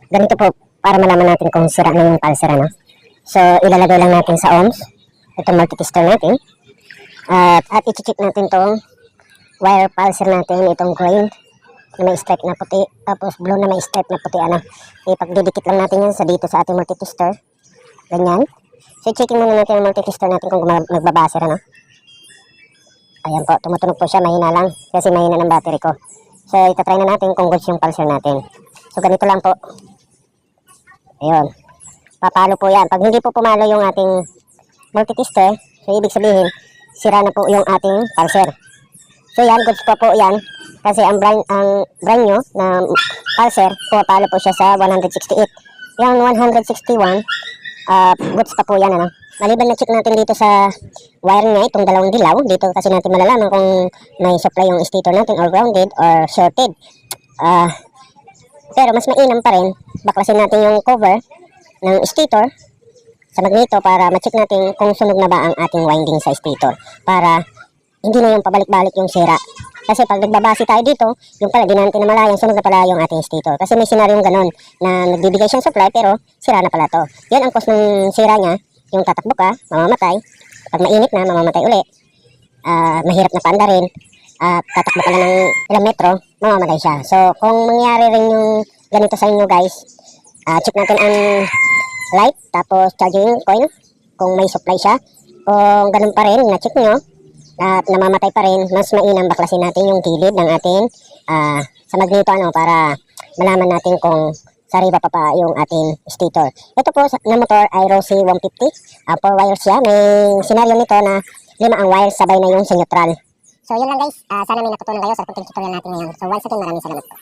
Ganito po, para malaman natin kung sira na yung pulser, ano. So, ilalagay lang natin sa ohms itong multitester natin. At i-check natin tong wire pulser natin, itong green na may stripe na puti, tapos blue na may stripe na puti, ano. Ipagdidikit lang natin yan sa dito sa ating multitester. Ganyan. So, checking muna natin ang multitester natin kung nagbabaser, ano. Ayan po, tumutunog po siya, mahina lang kasi mahina ng battery ko. So, itatry na natin kung goods yung pulser natin. So, ganito lang po. Ayun. Papalo po yan. Pag hindi po pumalo yung ating multitester, so ibig sabihin, sira na po yung ating pulser. So yan, goods pa po yan. Kasi ang brand nyo na pulser, pumapalo po siya sa 168. Yung 161, goods pa po yan, ano. Maliban na check natin dito sa wire niya, itong dalawang dilaw, dito kasi natin malalaman kung may supply yung stator natin or grounded or shorted. Pero mas mainam pa rin, baklasin natin yung cover ng stator sa magneto para ma-check natin kung sunog na ba ang ating winding sa stator. Para hindi na yung pabalik-balik yung sira. Kasi pag nagbabase tayo dito, yung pala, di natin namalayan, sunog na pala yung ating stator. Kasi may senaryong ganun na nagbibigay siyang supply pero sira na pala to. Yan ang cause ng sira niya, yung tatakbo ka, mamamatay. Pag mainit na, mamamatay uli. Mahirap na paanda rin. Tatakbo ka lang ng ilang metro, mamamatay siya. So, kung mangyari rin yung ganito sa inyo guys, check natin ang light, tapos charging coil, kung may supply siya. Kung ganun pa rin, na-check nyo, at namamatay pa rin, mas mainam baklasin natin yung gilid ng ating sa magneto, ano, para malaman natin kung sariba pa yung ating stator. Ito po na motor ay Rossi 150. 4 wires siya. May senaryo nito na 5 ang wires, sabay na yung sa neutral. So yun lang guys, sana may natutunan kayo sa kunting tutorial natin ngayon. So once again, maraming salamat po.